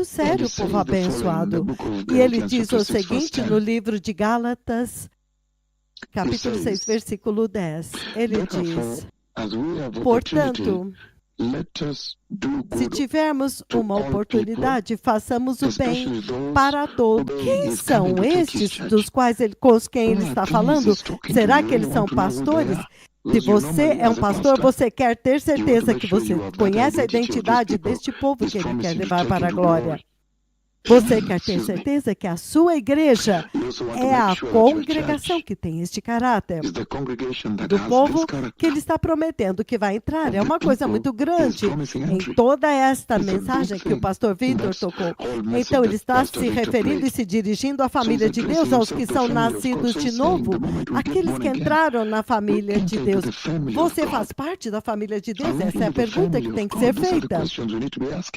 muito sério, povo abençoado. E ele diz o seguinte no livro de Gálatas, capítulo 6, versículo 10. Ele diz, portanto, se tivermos uma oportunidade, façamos o bem para todos. Quem são estes com quem ele está falando? Será que eles são pastores? Se você é um pastor, você quer ter certeza que você conhece a identidade deste povo que ele quer levar para a glória. Você quer ter certeza que a sua igreja é a congregação que tem este caráter do povo que ele está prometendo que vai entrar. É uma coisa muito grande em toda esta mensagem que o pastor Vitor tocou. Então, ele está se referindo e se dirigindo à família de Deus, aos que são nascidos de novo, aqueles que entraram na família de Deus. Você faz parte da família de Deus? Essa é a pergunta que tem que ser feita.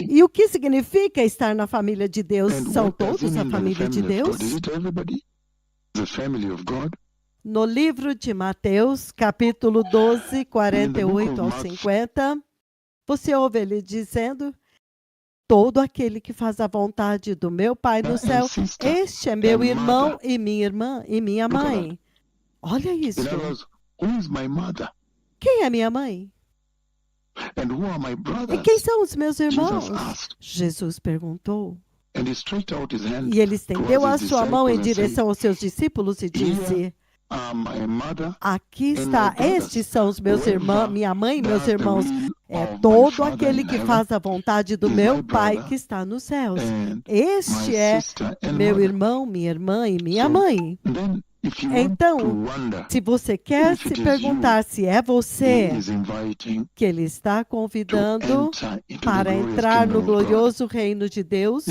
E o que significa estar na família de Deus? São todos a família de Deus? No livro de Mateus, capítulo 12, 48 ao 50, você ouve ele dizendo, todo aquele que faz a vontade do meu Pai no céu, este é meu irmão e minha irmã e minha mãe. Olha isso. Quem é minha mãe? E quem são os meus irmãos? Jesus perguntou. E ele estendeu a sua mão em direção aos seus discípulos e disse, aqui está, estes são os meus irmãos, minha mãe e meus irmãos. É todo aquele que faz a vontade do meu Pai que está nos céus. Este é meu irmão, minha irmã e minha mãe. Então, se você quer se perguntar se é você que ele está convidando para entrar no glorioso reino de Deus,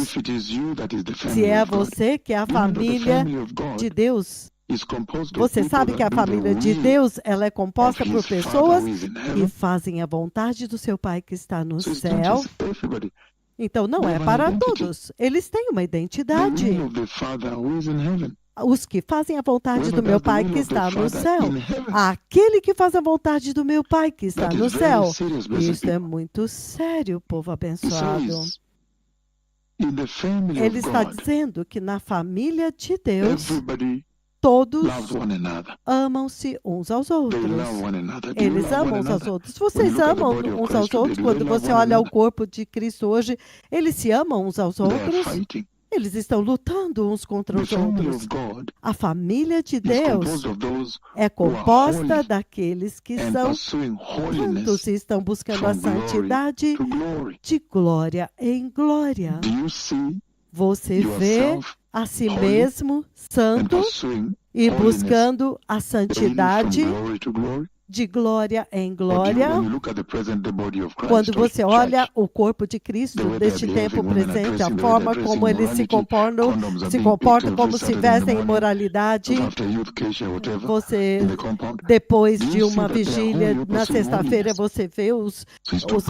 se é você que é a família de Deus, você sabe que a família de Deus ela é composta por pessoas que fazem a vontade do seu Pai que está no céu. Então, não é para todos. Eles têm uma identidade. Os que fazem a vontade do meu Pai que está no céu. Aquele que faz a vontade do meu Pai que está no céu. Isso é muito sério, povo abençoado. Ele está dizendo que na família de Deus, todos amam-se uns aos outros. Eles amam uns aos outros. Vocês amam uns aos outros? Quando você olha o corpo de Cristo hoje, eles se amam uns aos outros? Eles estão lutando uns contra os outros. A família de Deus é composta daqueles que são santos e estão buscando a santidade de glória em glória. Você vê a si mesmo santo e buscando a santidade de glória em glória. Quando você olha o corpo de Cristo deste tempo presente, a forma como eles se comportam como se vestem em moralidade, você, depois de uma vigília, na sexta-feira, você vê os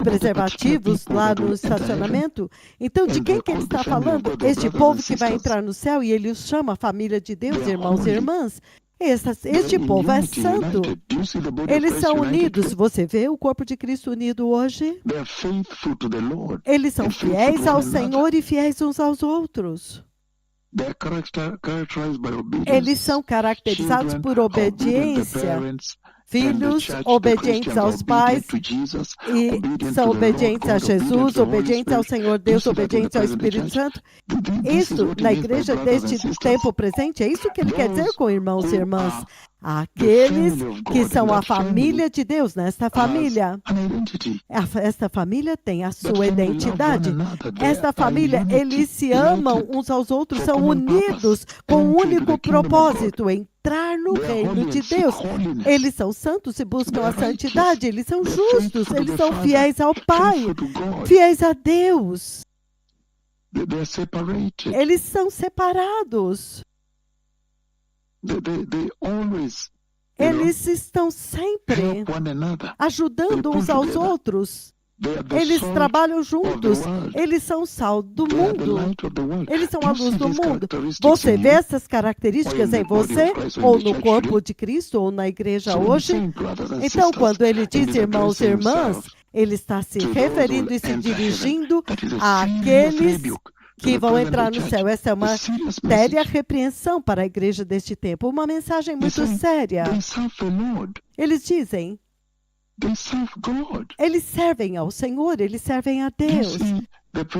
preservativos lá no estacionamento. Então, de quem que ele está falando? Este povo que vai entrar no céu e ele os chama a família de Deus, irmãos e irmãs. Este povo é santo. Eles são unidos. Você vê o corpo de Cristo unido hoje? Eles são fiéis ao Senhor e fiéis uns aos outros. Eles são caracterizados por obediência. Filhos obedientes aos pais e são obedientes a Jesus, obedientes ao Senhor Deus, obedientes ao Espírito Santo. Isso, na igreja deste tempo presente, é isso que ele quer dizer com irmãos e irmãs. Aqueles que são a família de Deus, nesta família. Esta família tem a sua identidade. Esta família, eles se amam uns aos outros, são unidos com um único propósito, entrar no reino de Deus. Eles são santos e buscam a santidade, eles são justos, eles são fiéis ao Pai, fiéis a Deus. Eles são separados. Eles estão sempre ajudando uns aos outros. Eles trabalham juntos. Eles são o sal do mundo. Eles são a luz do mundo. Você vê essas características em você, ou no corpo de Cristo, ou na igreja hoje? Então, quando ele diz irmãos e irmãs, ele está se referindo e se dirigindo àqueles que vão entrar no céu. Essa é uma séria repreensão para a igreja deste tempo. Uma mensagem muito séria. Eles dizem, eles servem ao Senhor, eles servem a Deus.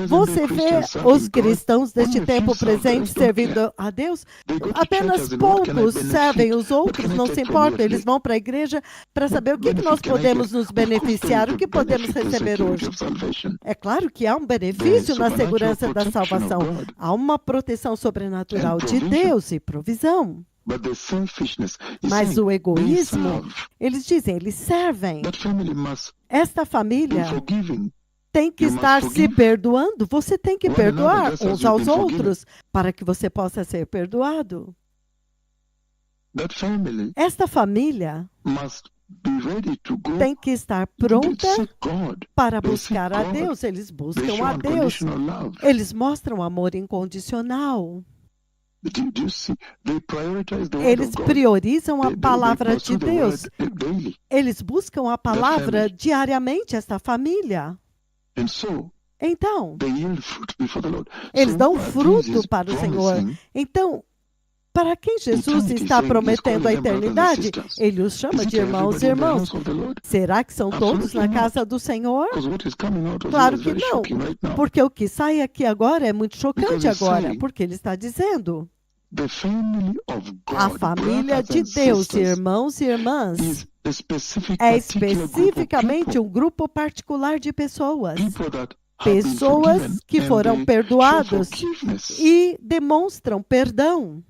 Você vê os cristãos deste tempo presente servindo a Deus? Apenas poucos servem, os outros não se importam. Eles vão para a igreja para saber o que nós podemos nos beneficiar, o que podemos receber hoje. É claro que há um benefício na segurança da salvação. Há uma proteção sobrenatural de Deus e provisão. Mas o egoísmo, eles dizem, eles servem. Esta família tem que estar se perdoando. Você tem que perdoar uns aos outros para que você possa ser perdoado. Esta família tem que estar pronta para buscar a Deus. Eles buscam a Deus. Eles mostram amor incondicional. Eles priorizam a palavra de Deus. Eles buscam a palavra diariamente, esta família. Então, eles dão fruto para o Senhor. Então, para quem Jesus está prometendo a eternidade, ele os chama de irmãos e irmãos. Será que são todos na casa do Senhor? Claro que não, porque o que sai aqui agora é muito chocante agora, porque ele está dizendo: a família de Deus, irmãos e irmãs, é especificamente um grupo particular de pessoas. Pessoas que foram perdoadas e demonstram perdão.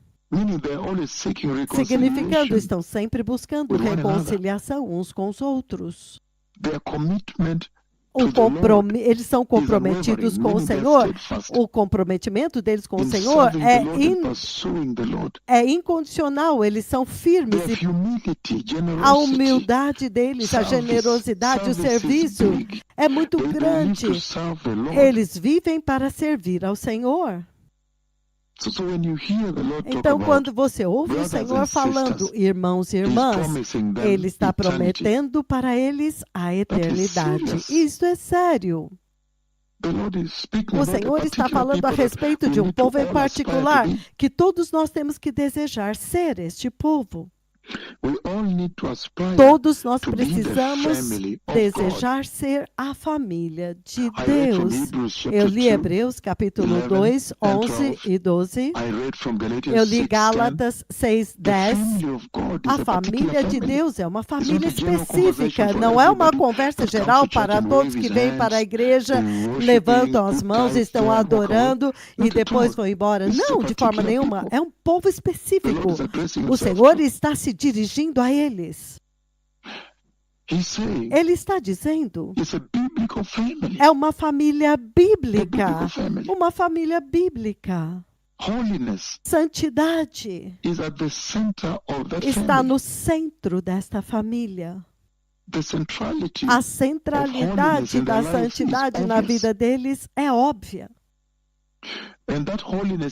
Significando, estão sempre buscando reconciliação uns com os outros. Eles são comprometidos com o Senhor. O comprometimento deles com o Senhor é incondicional. Eles são firmes. A humildade deles, a generosidade, o serviço é muito grande. Eles vivem para servir ao Senhor. Então, quando você ouve o Senhor falando, irmãos e irmãs, Ele está prometendo para eles a eternidade. Isso é sério. O Senhor está falando a respeito de um povo em particular, que todos nós temos que desejar ser este povo. Todos nós precisamos desejar ser a família de Deus. Eu li Hebreus capítulo 2, 11 e 12. Eu li Gálatas 6, 10. A família de Deus é uma família específica. Não é uma conversa geral para todos que vêm para a igreja, levantam as mãos, estão adorando e depois vão embora. Não, de forma nenhuma. É um povo específico. O Senhor está se dirigindo a eles. Ele está dizendo, é uma família bíblica. Uma família bíblica. Santidade está no centro desta família. A centralidade da santidade na vida deles é óbvia.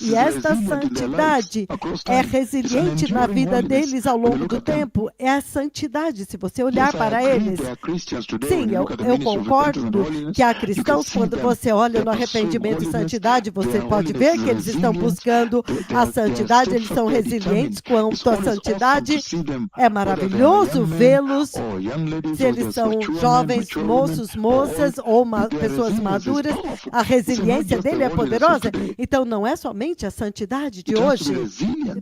E esta santidade é resiliente na vida deles ao longo do tempo. É a santidade, se você olhar para eles. Sim, eu concordo que há cristãos, quando você olha no arrependimento e santidade, você pode ver que eles estão buscando a santidade, eles são resilientes quanto à santidade. É maravilhoso vê-los, se eles são jovens, moços, moças ou pessoas maduras, a resiliência dele é poderosa. Então, não é somente a santidade de hoje.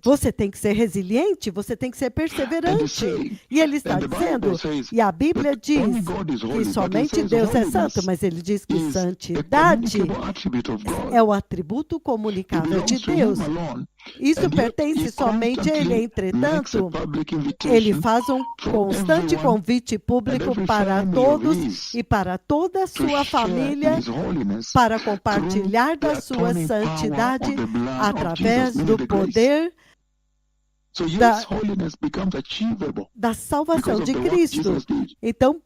Você tem que ser resiliente, você tem que ser perseverante. E ele está dizendo, e a Bíblia diz que somente Deus é santo, mas ele diz que santidade é o atributo comunicável de Deus. Isso pertence somente a ele. Entretanto, ele faz um constante convite público para todos e para toda a sua família para compartilhar da sua santidade através do poder da salvação de Cristo. Então,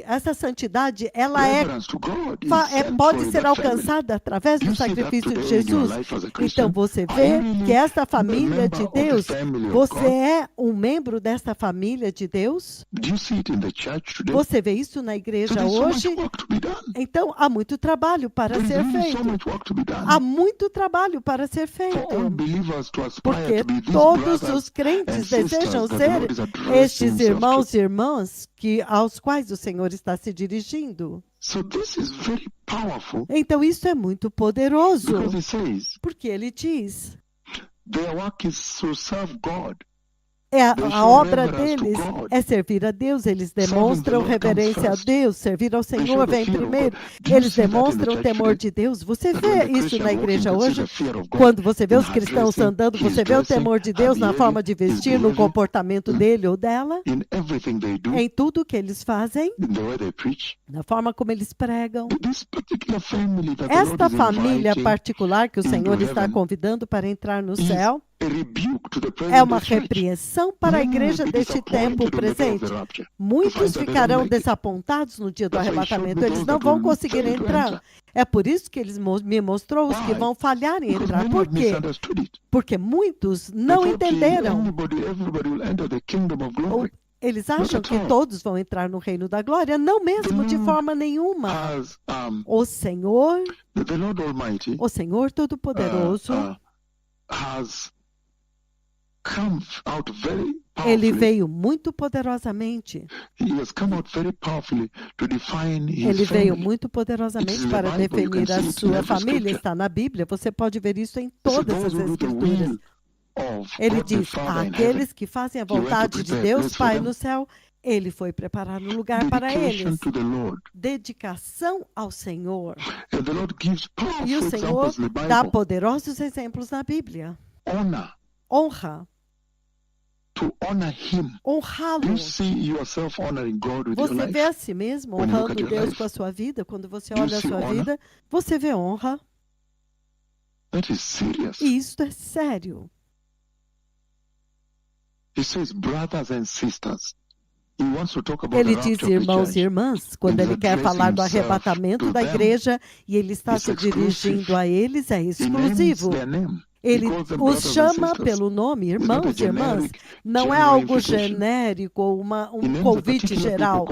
essa santidade, ela pode ser alcançada através do sacrifício de Jesus. Então, você vê que esta família de Deus, você é um membro desta família de Deus? Você vê isso na igreja hoje? Então, há muito trabalho para ser feito. Há muito trabalho para ser feito. Porque todos os crentes desejam ser estes irmãos e irmãs aos quais o Senhor está se dirigindo. Então, isso é muito poderoso. Porque ele diz: a obra deles é servir a Deus. Eles demonstram reverência a Deus. Servir ao Senhor vem primeiro. Eles demonstram o temor de Deus. Você vê isso na igreja hoje? Quando você vê os cristãos andando, você vê o temor de Deus na forma de vestir, no comportamento dele ou dela, em tudo que eles fazem, na forma como eles pregam. Esta família particular que o Senhor está convidando para entrar no céu é uma repreensão para a igreja deste tempo presente. Muitos ficarão desapontados no dia do arrebatamento. Eles não vão conseguir entrar. É por isso que ele me mostrou os que vão falhar em entrar. Por quê? Porque muitos não entenderam. Eles acham que todos vão entrar no reino da glória. Não mesmo, de forma nenhuma. O Senhor Todo-Poderoso, ele veio muito poderosamente. Ele veio muito poderosamente para definir a sua família. Está na Bíblia. Você pode ver isso em todas as Escrituras. Ele diz: aqueles que fazem a vontade de Deus, Pai no céu, ele foi preparar um lugar para eles. Dedicação ao Senhor. E o Senhor dá poderosos exemplos na Bíblia. Honra. Honrá-lo. Você vê a si mesmo honrando Deus com a sua vida. Quando você olha a sua vida, você vê honra. E isso é sério. Ele diz irmãos e irmãs, quando ele quer falar do arrebatamento da igreja e ele está se dirigindo a eles, é exclusivo. Ele os chama pelo nome, irmãos e irmãs. Não é algo genérico ou um convite geral.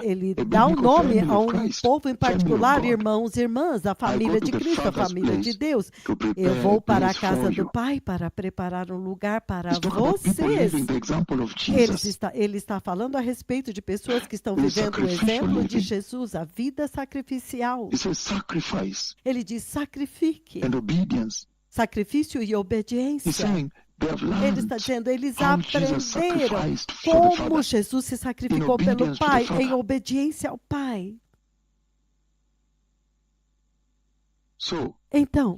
Ele dá um nome a um povo em particular, irmãos e irmãs, a família de Cristo, a família de Deus. Eu vou para a casa do Pai para preparar um lugar para vocês. Ele está falando a respeito de pessoas que estão vivendo o exemplo de Jesus, a vida sacrificial. Ele diz: sacrifique. Sacrifício e obediência. Ele está dizendo, eles aprenderam como Jesus se sacrificou pelo Pai, em obediência ao Pai. Então,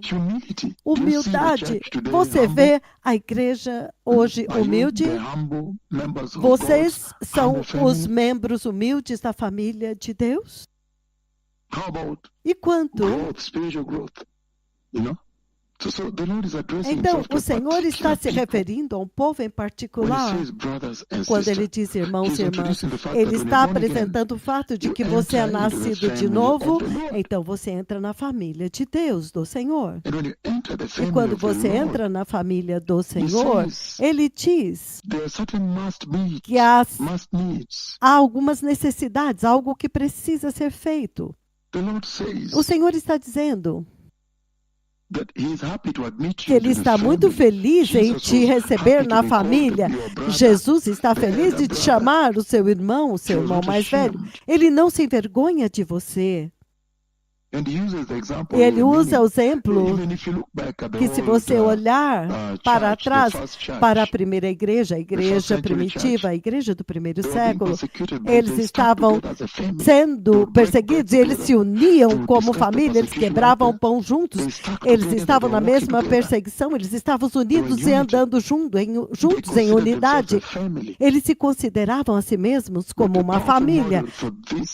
humildade. Você vê a igreja hoje humilde? Vocês são os membros humildes da família de Deus? E quanto? Então, o Senhor está se referindo a um povo em particular. Quando ele diz irmãos e irmãs, ele está apresentando o fato de que você é nascido de novo, então você entra na família de Deus, do Senhor. E quando você entra na família do Senhor, ele diz que há algumas necessidades, algo que precisa ser feito. O Senhor está dizendo que ele está muito feliz em te receber na família. Jesus está feliz de te chamar o seu irmão mais velho. Ele não se envergonha de você. E ele usa o exemplo que, se você olhar para trás, para a primeira igreja, a igreja primitiva, a igreja do primeiro século, eles estavam sendo perseguidos e eles se uniam como família, eles quebravam pão juntos, eles estavam na mesma perseguição, eles estavam unidos e andando juntos em unidade. Eles se consideravam a si mesmos como uma família.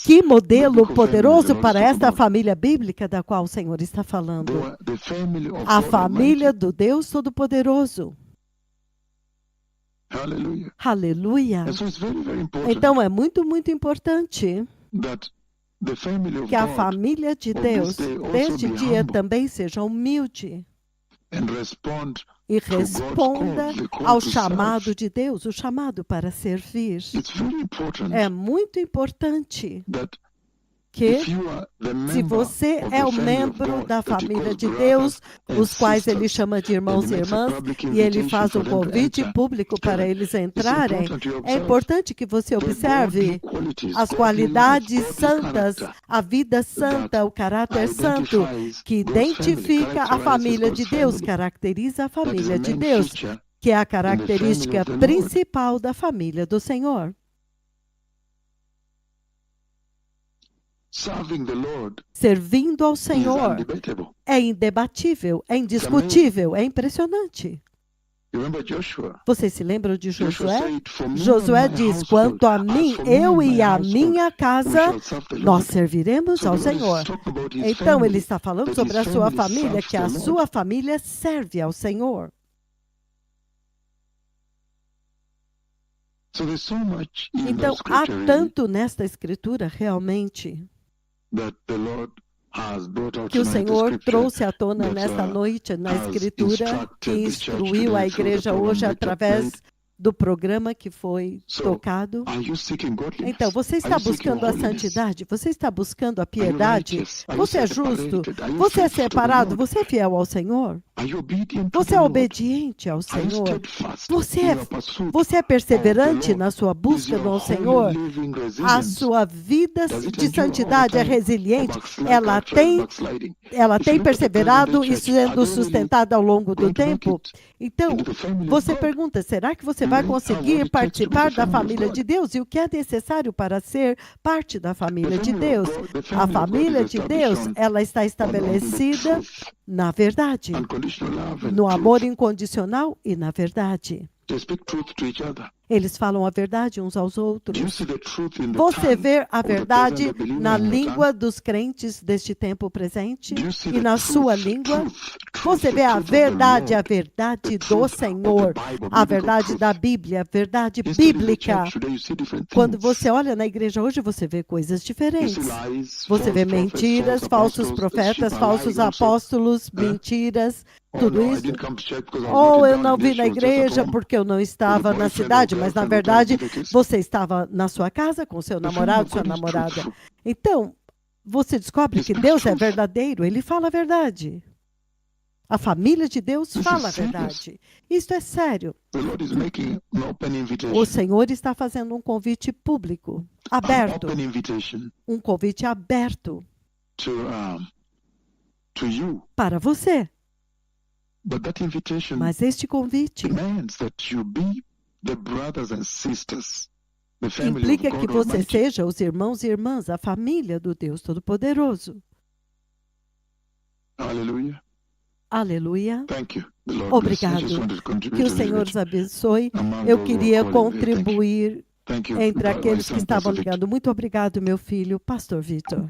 Que modelo poderoso para esta família bíblica da qual o Senhor está falando. A família do Deus Todo-Poderoso. Aleluia. Então é muito, muito importante que a família de Deus, neste dia, também seja humilde e responda ao chamado de Deus, o chamado para servir. É muito importante que, se você é um membro da família de Deus, os quais ele chama de irmãos e irmãs, e ele faz um convite público para eles entrarem, é importante que você observe as qualidades santas, a vida santa, o caráter santo, que identifica a família de Deus, caracteriza a família de Deus, que é a característica principal da família do Senhor. Servindo ao Senhor é indebatível, é indiscutível, é impressionante. Vocês se lembram de Josué? Josué diz: quanto a mim, eu e a minha casa, nós serviremos ao Senhor. Então, ele está falando sobre a sua família, que a sua família serve ao Senhor. Então, há tanto nesta escritura, realmente, que o Senhor trouxe à tona nesta noite, na Escritura, que instruiu a igreja hoje através do programa que foi tocado. Então, você está buscando a santidade? Você está buscando a piedade? Você é justo? Você é separado? Você é fiel ao Senhor? Você é obediente ao Senhor? Você é perseverante na sua busca no Senhor? A sua vida de santidade é resiliente? Ela tem perseverado e sendo sustentada ao longo do tempo? Então, você pergunta, será que você vai conseguir participar da família de Deus? E o que é necessário para ser parte da família de Deus? A família de Deus, ela está estabelecida na verdade, no amor incondicional e na verdade. Eles falam a verdade uns aos outros. Você vê a verdade na língua dos crentes deste tempo presente e na sua língua. Você vê a verdade do Senhor, a verdade da Bíblia, a verdade bíblica. Quando você olha na igreja hoje, você vê coisas diferentes. Você vê mentiras, falsos profetas, falsos apóstolos, mentiras, tudo isso. Ou eu não vi na igreja porque eu não estava na cidade, mas na verdade você estava na sua casa com seu namorado, sua namorada. Então, você descobre que Deus é verdadeiro, Ele fala a verdade. A família de Deus fala a verdade. Isto é sério. O Senhor está fazendo um convite público, aberto. Um convite aberto para você. Mas este convite implica que você seja os irmãos e irmãs, a família do Deus Todo-Poderoso. Aleluia. Aleluia. Obrigado. Que o Senhor os abençoe. Eu queria contribuir entre aqueles que estavam ligando. Muito obrigado, meu filho, Pastor Vitor.